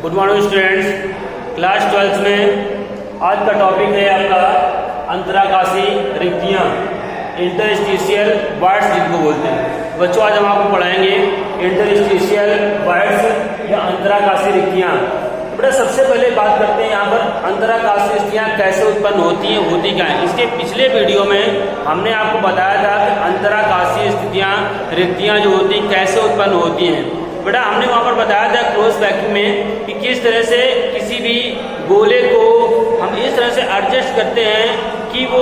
Good morning students. Class 12 में आज का टॉपिक है आपका अंतराकाशी रिक्तियाँ, इंटरस्टिशियल वर्ड्स जिनको बोलते हैं। बच्चों आज हम आपको पढ़ाएंगे इंटरस्टिशियल वर्ड्स या अंतराकाशी रिक्तियाँ। बेटा सबसे पहले बात करते हैं यहाँ पर अंतराकाशी रिक्तियाँ कैसे उत्पन्न होती हैं, होती क्या है। इसके पिछले वीडियो में हमने आपको बताया था कि अंतराकाशी रिक्तियाँ जो होती हैं कैसे उत्पन्न होती हैं। बेटा हमने वहाँ पर बताया था क्लोज वैक्यूम में कि किस तरह से किसी भी गोले को हम इस तरह से एडजस्ट करते हैं कि वो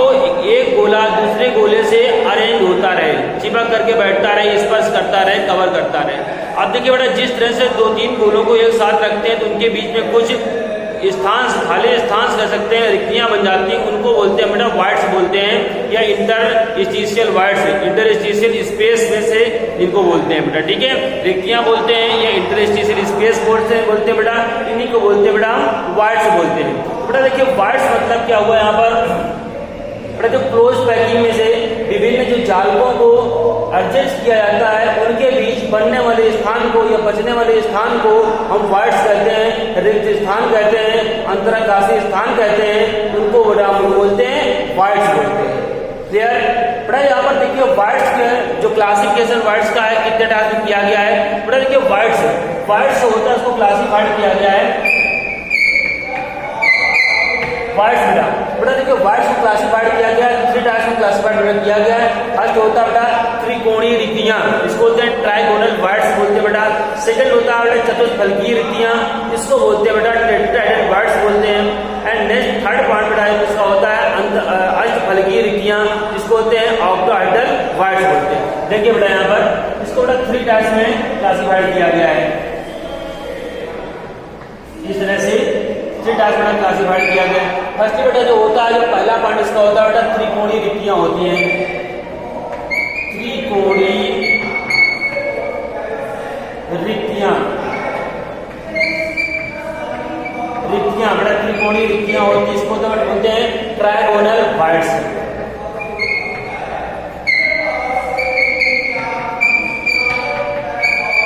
एक गोला दूसरे गोले से अरेंज होता रहे, चिपक करके बैठता रहे, स्पर्श करता रहे, कवर करता रहे। अब देखिए बेटा जिस तरह से दो तीन गोलों को एक साथ रखते हैं तो उनके बीच में कुछ स्थान, खाली स्थान कह सकते हैं, रिक्तियां बन जाती हैं, उनको बोलते हैं बेटा वर्ड्स बोलते हैं या इंटरस्टिशियल वर्ड्स, इंटरस्टिशियल स्पेस में से इनको बोलते हैं बेटा। ठीक है, रिक्तियां बोलते हैं या इंटरस्टिशियल स्पेस बोलते हैं बेटा, इन्हीं को बोलते हैं बेटा वर्ड्स बोलते हैं। बेटा देखिए वर्ड्स मतलब क्या हुआ यहाँ पर, बेटा जो क्लोज पैकिंग में से विभिन्न जो जालकों को एडजस्ट किया जाता है उनके बीच बनने वाले स्थान को या बचने वाले स्थान को हम वर्ड्स कहते हैं, रिक्त स्थान कहते हैं, अंतराकाशी स्थान कहते हैं, उनको हम बोलते हैं वर्ड्स बोलते हैं। क्लियर? बेटा यहाँ पर देखिए वर्ड्स के जो क्लासिफिकेशन वर्ड्स का है कितने टाइप में किया गया है। बेटा देखिए वर्ड्स होता है उसको क्लासिफाइड किया गया है वर्ड्स। बेटा देखिए वर्ड्स को क्लासिफाइड किया गया है, थ्री टाइप्स में क्लासिफाइड किया गया है। फर्स्ट होता है बेटा त्रिकोणीय रिक्तियां, इसको बोलते हैं ट्राइगोनल वर्ड्स बोलते हैं बेटा। सेकंड होता है बेटा चतुष्फलकीय रिक्तियां, इसको बोलते हैं बेटा टेट्राहेड्रल वर्ड्स बोलते हैं। एंड नेक्स्ट थर्ड पॉइंट बेटा इसका होता है अष्टफलकीय रिक्तियां, जिसको बोलते हैं ऑक्टोहेड्रल वर्ड्स बोलते हैं। देखिए बेटा यहाँ पर इसको बेटा थ्री टाइप्स में क्लासिफाइड किया गया है, इस तरह से थ्री टाइप्स में क्लासिफाइड किया गया है। फर्स्ट बेटा जो होता है, जो पहला पॉइंट इसका होता है बेटा त्रिकोणीय रिक्तियां होती हैं, त्रिकोणीय रिक्तियां बेटा त्रिकोणीय रिक्तियां होती है, इसको तो बोलते हैं ट्राइगोनल वर्ड्स।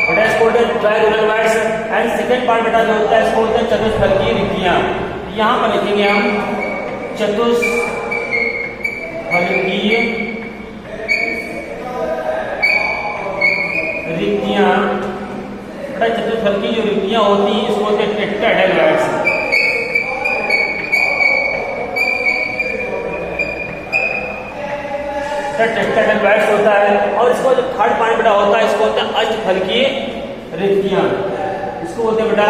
बेटा इसको बोलते हैं trigonal words. And second part बेटा जो होता है इसको बोलते हैं चतुष्फलकीय रिक्तियां। यहां पर लिखेंगे हम चतुष्फलकीय रिक्तियां। बेटा चतुष्फलकीय जो रिक्तियां होती हैं इसको बोलते हैं टेट्राहेड्रल वर्ड्स। टेट्राहेड्रल वर्ड्स होता है। और इसको जो थर्ड पॉइंट बेटा होता है इसको बोलते हैं अष्टफलकीय रिक्तियां, इसको बोलते हैं बेटा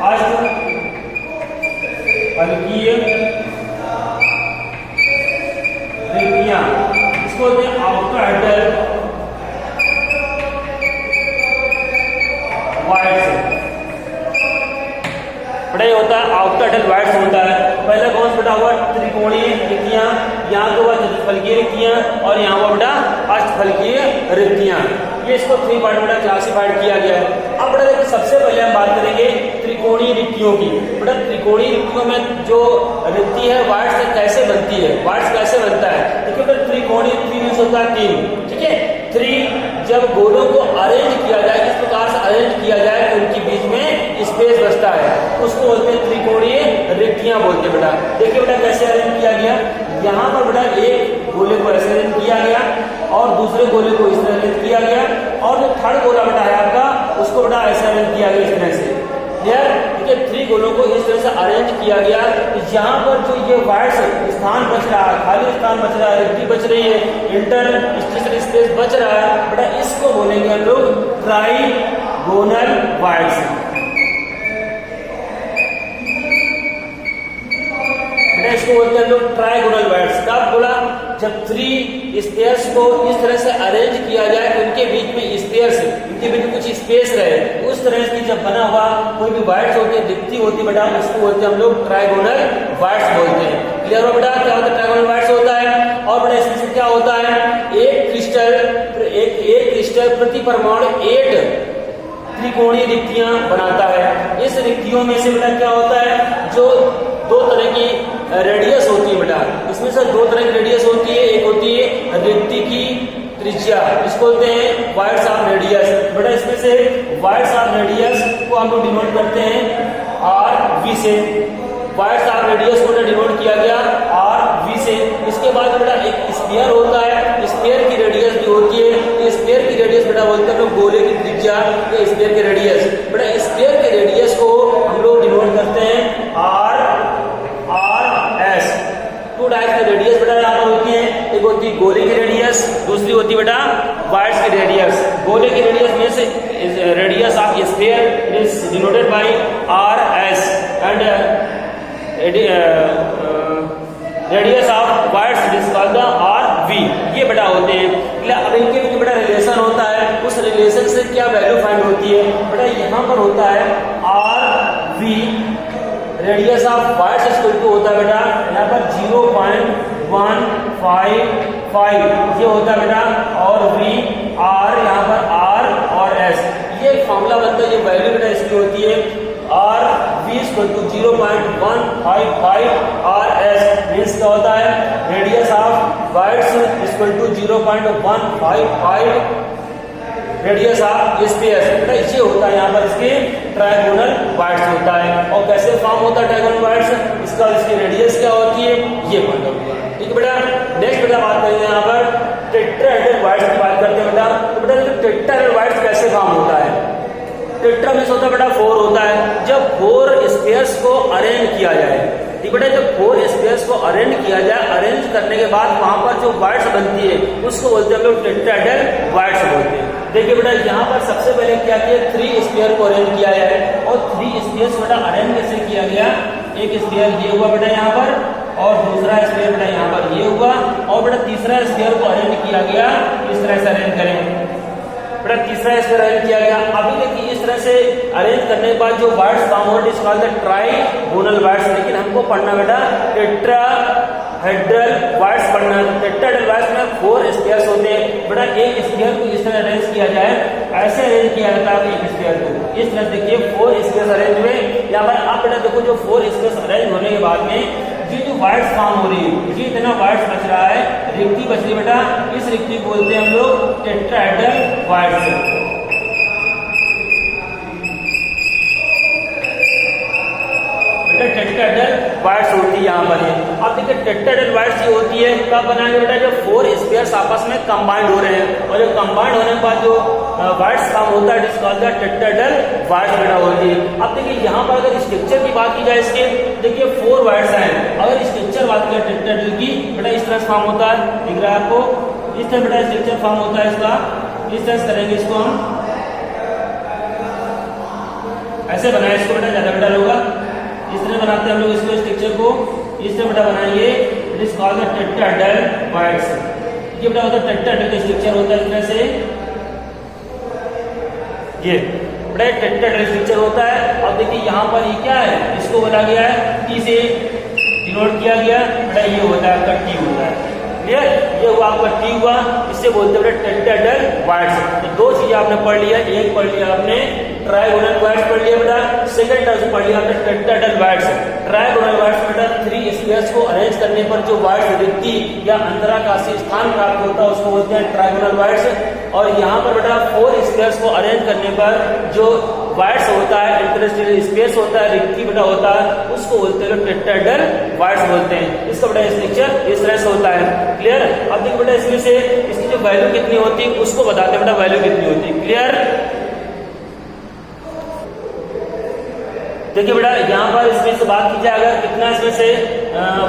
अष्टफलकीय रिक्तियां, इसको बोलते हैं ऑक्टोहेड्रल वर्ड्स। बेटा ये होता है ऑक्टोहेड्रल वर्ड्स होता है। पहला कौन सा बेटा हुआ त्रिकोणीय रिक्तियां, यहाँ तो हुआ चतुष्फलकीय रिक्तियां और यहाँ हुआ बेटा अष्टफलकीय रिक्तियां। ये इसको थ्री पार्ट में क्लासिफाइड किया गया है। अब बेटा देखिए सबसे पहले हम बात करेंगे त्रिकोणीय रिक्तियों की। बेटा त्रिकोणीय रिक्तियों में जो रिक्ति है वर्ड्स से कैसे बनती है, वर्ड्स कैसे बनता है। देखिए बेटा त्रिकोणीय मीन्स होता है तीन। ठीक है, थ्री जब गोलों को अरेंज किया जाए, इस प्रकार से अरेंज किया जाए तो उनके बीच में स्पेस बचता है, उसको बोलते हैं त्रिकोणीय रिक्तियां बोलते हैं बेटा। देखिए बेटा कैसे अरेंज किया गया, यहाँ पर बेटा एक गोले को ऐसे अरेंज किया गया और दूसरे गोले को इस तरह अरेंज किया गया और जो थर्ड गोला बेटा है आपका उसको बेटा ऐसे अरेंज किया गया इस तरह से। क्लियर? ठीक है, थ्री गोलों को इस तरह से अरेंज किया गया। यहाँ पर जो ये वर्ड्स स्थान बच रहा है, खाली स्थान बच रहा है, रिक्ति बच रही है, इंटरस्टिशियल स्पेस बच रहा है, बेटा इसको बोलेंगे हम लोग ट्राइगोनल वर्ड्स। इसको बोलते हैं लोग ट्राइगोनल वर्ड्स। कब बोला, जब थ्री स्पेयर्स को इस तरह से अरेंज किया जाए कि उनके बीच में स्पेयर्स, उनके बीच में कुछ स्पेस रहे, उस तरह से जब बना हुआ कोई भी वर्ड्स होती है, रिक्ति होती बेटा, उसको बोलते हैं हम लोग ट्राइगोनल वर्ड्स बोलते हैं। क्लियर हो बेटा क्या होता है ट्राइगोनल वर्ड्स होता है। और बेटा इसमें से क्या होता है, एक क्रिस्टल प्रति परमाणु 8 त्रिकोणीय रिक्तियां बनाता है। इस रिक्तियों में से बेटा क्या होता है, जो दो तरह की रेडियस होती है बेटा, इसमें से दो तरह की रेडियस होती है। एक होती है रिक्ति की त्रिज्या, इसको बोलते हैं वाइड्स ऑफ रेडियस। बेटा इसमें से वाइड्स ऑफ रेडियस को हम लोग डिनोट करते हैं आर वी से। वाइड्स ऑफ रेडियस को डिनोट किया गया आर वी से। इसके बाद बेटा एक स्फीयर होता है, स्फीयर की रेडियस भी होती है। स्फीयर की रेडियस बेटा बोलते हैं हम लोग गोले की त्रिज्या या स्फीयर की रेडियस। बेटा स्फीयर के रेडियस को हम लोग डिनोट करते हैं आर एस। टू टाइप्स की रेडियस बेटा यहाँ पर होती है, एक होती है गोले की रेडियस, दूसरी होती है बेटा वाइड्स की रेडियस। गोले की रेडियस में से radius of sphere is denoted by R S and radius of voids is called the R V. ये बेटा होते हैं। अब इनके बीच बेटा रिलेशन होता है, उस रिलेशन से क्या वैल्यू फाइंड होती है बेटा, यहाँ पर होता है R V radius of voids equal to होता है बेटा यहाँ पर 0.155 ये होता है बेटा, और वी आर यहाँ पर आर और एस। ये फॉर्मूला बनता है, ये वैल्यू बेटा इसकी होती है R V equal to 0.155 R S. Means क्या होता है, radius of voids equal to 0.155 radius of sphere. बेटा ये होता है यहाँ पर इसके ट्रायगोनल वाइड्स होता है। और कैसे फॉर्म होता है ट्रायगोनल वाइड्स, इसका इसकी रेडियस क्या होती है ये पता होगा। ठीक है बेटा। नेक्स्ट बेटा बात करेंगे यहाँ पर टेट्राहेड्रल वाइड्स की बात करते हैं बेटा। तो बेटा टेट्राहेड्रल वाइड्स कैसे फॉर्म होता है, टेट्रा मीन्स होता है बेटा 4 होता है। जब 4 स्पेयर्स को अरेंज किया जाए, ठीक बेटा, जब 4 स्पेयर्स को अरेंज किया जाए, अरेंज करने के बाद वहां पर जो वाइड्स बनती है उसको बोलते हैं हम लोग टेट्राहेड्रल वाइड्स बोलते हैं। देखिए बेटा यहाँ पर सबसे पहले क्या किया, 3 स्पेयर को अरेंज किया है। और 3 स्पेयर्स बेटा अरेंज कैसे किया गया, एक स्पेयर ये हुआ बेटा यहाँ पर, और दूसरा स्पेयर बेटा यहाँ पर ये हुआ, और बेटा तीसरा स्पेयर को अरेंज किया गया। इस तरह से अरेंज करें बेटा, तीसरा स्पेयर अरेंज किया गया। अभी देखिए इस तरह से अरेंज करने के बाद जो वाइड्स फॉर्म हो रही है ट्राइगोनल वाइड्स, लेकिन हमको पढ़ना बेटा टेट्राहेड्रल वाइड्स पढ़ना है। टेट्राहेड्रल वाइड्स में 4 स्पेयर्स होते हैं बेटा। एक स्पेयर को इस तरह अरेंज किया जाए, ऐसे अरेंज किया जाता है एक स्पेयर को इस तरह। देखिए 4 स्पेयर्स अरेंज हुए यहाँ पर। अब बेटा देखो जो 4 स्पेयर्स अरेंज होने के बाद में ये जो वाइड्स फॉर्म हो रही है, ये इतना वाइड्स बच रहा है, रिक्ति बच रही बेटा, इस रिक्ति को बोलते हैं हम लोग टेट्राहेड्रल वाइड्स। टेट्राहेड्रल वाइड्स होती है यहाँ पर। अब देखिए टेट्राहेड्रल वाइड्स ये होती है कब बनाएंगे बेटा, जब 4 स्पेयर्स आपस में कंबाइंड हो रहे हैं, और जब कंबाइंड होने के बाद जो वाइड्स फॉर्म होता है जिसको बोलते हैं टेट्राहेड्रल वाइड्स बेटा होती है। अब देखिए यहाँ पर अगर स्ट्रक्चर की बात की जाए इसके, देखिए 4 वाइड्स हैं, अगर स्ट्रक्चर बात करें टेट्राहेड्रल की बेटा इस तरह से फॉर्म होता है, दिख रहा है आपको, इस तरह बेटा स्ट्रक्चर फॉर्म होता है इसका। इस तरह से करेंगे इसको हम, ऐसे बनाए इसको बेटा, ज्यादा बेटर होगा। इस तरह बनाते हैं हम लोग इसको, स्ट्रक्चर को इस तरह बेटा बनाएंगे। It is called the tetrahedral wides. ये बेटा होता है टेट्राहेड्रल का स्ट्रक्चर होता है इस तरह से, ये बेटा टेट्राहेड्रल स्ट्रक्चर होता है। अब देखिए यहाँ पर ये क्या है, इसको बोला गया है टी से डिनोट किया गया बेटा, ये होता है आपका टी होता है। क्लियर, ये हुआ आपका टी हुआ, इससे बोलते हैं बेटा टेट्राहेड्रल वाइड्स। तो 2 चीजें आपने पढ़ लिया, एक पढ़ लिया आपने ट्राइगोनल वाइड्स पढ़ लिया बेटा, सेकंड टर्म पढ़ लिया आपने टेट्राहेड्रल वाइड्स। ट्राइगोनल वाइड्स बेटा 3 स्पेयर्स को अरेंज करने पर जो वाइड्स रिक्ति या अंतराकाशी स्थान प्राप्त होता है उसको बोलते हैं ट्राइगोनल वाइड्स। और यहाँ पर बेटा 4 स्पेयर्स को अरेंज करने पर जो वाइड्स होता है, इंटरस्टेशियल स्पेस होता है, रिक्ति बेटा होता है, उसको बोलते हैं टेट्राहेड्रल वाइड्स बोलते हैं। इसका बेटा स्ट्रक्चर इस तरह से होता है। क्लियर। अब देखिए बेटा इसमें से इसकी जो वैल्यू कितनी होती है उसको बताते हैं बेटा, वैल्यू कितनी होती है। क्लियर। देखिए बेटा यहाँ पर इसमें से बात की जाए अगर कितना इसमें से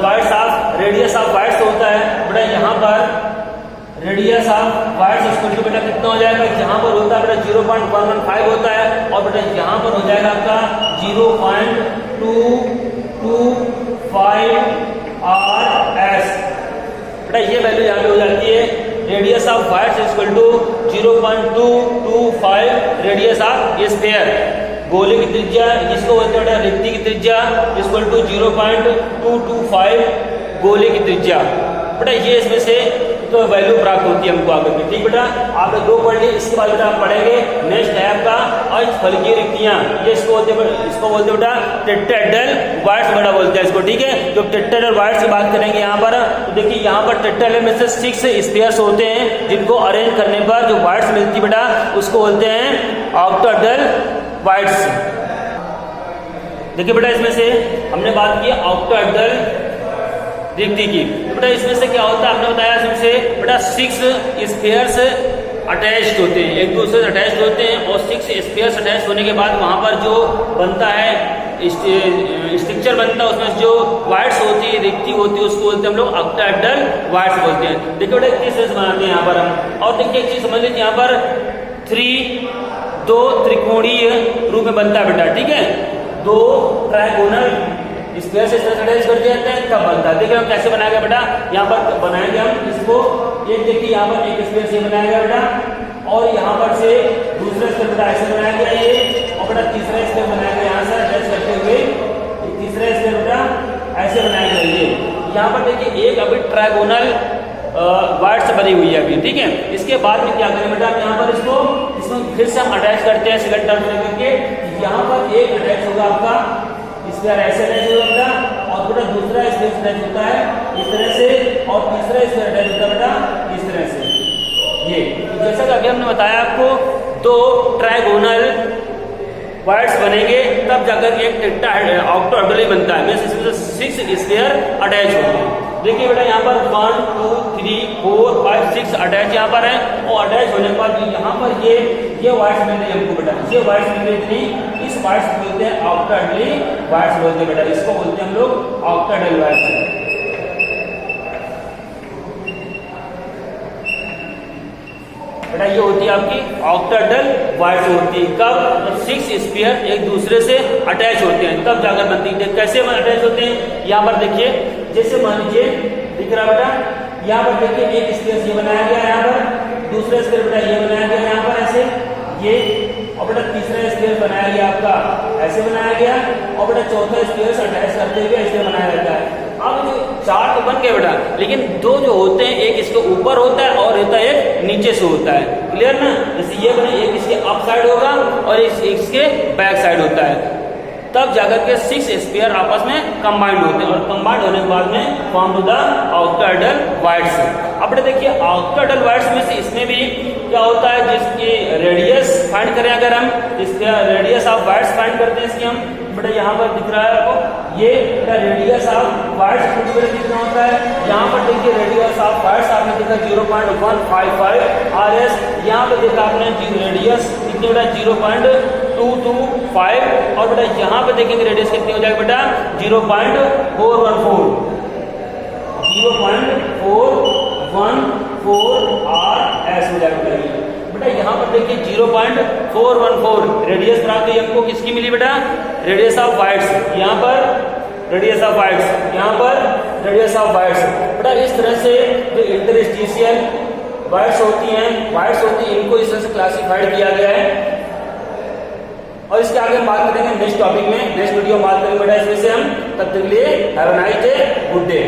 voids of radius of voids होता है बेटा, यहाँ पर radius of voids equal to बेटा कितना हो जाएगा, जहां पर होता है बेटा 0.115 होता है, और बेटा यहां पर हो जाएगा आपका 0.225 RS। बेटा ये वैल्यू यहाँ पे हो जाती है, radius of voids equal to 0.225 radius of sphere. गोले की त्रिज्या जिसको बोलते हैं रिक्ति की त्रिज्या इक्वल टू 0.225 गोले की त्रिज्या। बेटा ये इसमें से तो वैल्यू प्राप्त होती है हमको आगे की। ठीक बेटा, आपने 2 पढ़ लिए, इसके बाद बेटा आप पढ़ेंगे नेक्स्ट है आपका अष्टफलकीय रिक्तियां। ये इसको बोलते बेटा टेट्राहेड्रल वार्ड्स बेटा बोलते हैं इसको। ठीक है, जो टेट्राहेड्रल वार्ड्स की बात करेंगे यहाँ पर, तो देखिए यहाँ पर टेट्राहेड्रल में से 6 स्पेयर्स होते हैं, जिनको अरेंज करने पर जो वार्ड्स मिलती बेटा उसको बोलते हैं ऑक्टाहेड्रल वार्ड्स। देखिए बेटा, इसमें से हमने बात की ऑक्टाहेड्रल रिक्ति की। तो बेटा इसमें से क्या होता है, आपने बताया इसमें से बेटा 6 स्पेयर्स अटैच्ड होते हैं, एक दूसरे से अटैच्ड होते हैं, और 6 स्पेयर्स अटैच होने के बाद वहां पर जो बनता है स्ट्रक्चर बनता है, उसमें जो वार्ड्स होती है, रिक्ति होती है, उसको बोलते हैं हम लोग ऑक्टाहेड्रल वार्ड्स बोलते हैं। देखिए बेटा किस तरह से बनाते हैं यहाँ पर हम, और देखिए एक चीज समझ लीजिए, यहाँ पर 2 त्रिकोणीय रूप में बनता है बेटा। ठीक है, 2 ट्रायगोनल स्क्वायर से अटैच कर दिया जाता है, तब बनता है। देखिए हम कैसे बनाएंगे बेटा, यहाँ पर बनाएंगे हम इसको, एक देखिए यहाँ पर एक स्क्वायर से बनाएगा बेटा, और यहाँ पर से दूसरा स्क्वायर बेटा ऐसे बनाएगा ये, और बेटा तीसरा स्क्वायर बनाएगा यहाँ से अटैच करते हुए, तीसरा स्क्वायर बेटा ऐसे बनाएगा ये। यहाँ पर देखिए एक अभी ट्रायगोनल वार्ड्स बनी हुई है अभी। ठीक है, इसके बाद में क्या करें बेटा, यहाँ पर इसमें फिर से हम अटैच करते हैं सेकंड टर्म लेकर के। यहाँ पर एक अटैच होगा आपका स्क्वायर ऐसे अटैच होगा, और बेटा दूसरा स्क्वायर अटैच होता है इस तरह से, और तीसरा स्क्वायर अटैच होता है बेटा इस तरह से। ये जैसा कि अभी हमने बताया आपको, 2 ट्रायगोनल वार्ड्स बनेंगे, तब जाकर एक ऑक्टाहेड्रल बनता है। मींस इसमें 6 स्क्वायर अटैच होते हैं। देखिए बेटा यहाँ पर 1 2 3 4 5 6 अटैच यहाँ पर है, और अटैच होने के बाद यहाँ पर ये वार्ड्स मिल रही है हमको बेटा, ये वार्ड्स मिल रही थी, इस वार्ड्स को बोलते हैं ऑक्टाहेड्रल वार्ड्स बोलते हैं बेटा, इसको बोलते हैं हम लोग ऑक्टाहेड्रल वार्ड्स। बेटा ये होती है आपकी ऑक्टाहेड्रल वार्ड्स होती है, कब 6 स्फीयर एक दूसरे से अटैच होते हैं, तब जाकर बनती है। कैसे अटैच होते हैं, यहाँ पर देखिए, जैसे मान लीजिए दिख रहा बेटा, यहाँ पर देखिए एक स्फीयर ये बनाया गया, यहाँ पर दूसरा स्फीयर बेटा ये बनाया गया यहाँ पर ऐसे ये, और बेटा तीसरा स्फीयर बनाया गया आपका ऐसे बनाया गया, और बेटा चौथा स्फीयर अटैच करते हुए ऐसे बनाया जाता है। अब जो 4 तो बन गए बेटा, लेकिन 2 जो होते हैं, एक इसके ऊपर होता है और होता है एक नीचे से होता है। क्लियर ना, जैसे ये बने, एक इसके अप साइड होगा और इसके बैक साइड होता है, तब जाकर के 6 स्फीयर आपस में कंबाइंड होते हैं, और कंबाइंड होने के बाद में form to the octahedral voids. अब देखिए ऑक्टाहेड्रल वार्ड्स में से इसमें भी क्या होता है, जिसकी रेडियस फाइंड करें अगर हम, इसका रेडियस ऑफ वार्ड्स फाइंड करते हैं इसकी हम, बेटा यहाँ पर दिख रहा है आपको, ये रेडियस ऑफ वार्ड्स कितना होता है, यहाँ पर देखिए रेडियस ऑफ वार्ड्स आपने देखा 0.155 RS, यहाँ पर देखा आपने रेडियस कितनी बेटा 0.225, और बेटा यहाँ पे देखेंगे रेडियस कितनी हो जाएगी बेटा 0.414 RS हो जाएगा बेटा। यहाँ पर देखिए 0.414 रेडियस प्राप्त हुई हमको, किसकी मिली बेटा, रेडियस ऑफ वार्ड्स, यहाँ पर रेडियस ऑफ वार्ड्स, यहाँ पर रेडियस ऑफ वार्ड्स। बेटा इस तरह से जो इंटरस्टिशियल वार्ड्स होती हैं, इनको इस तरह से क्लासिफाइड किया गया है, और इसके आगे हम बात करेंगे नेक्स्ट टॉपिक में, नेक्स्ट वीडियो में बात करेंगे बेटा इसमें से हम। तब तक के लिए have a nice day, good day.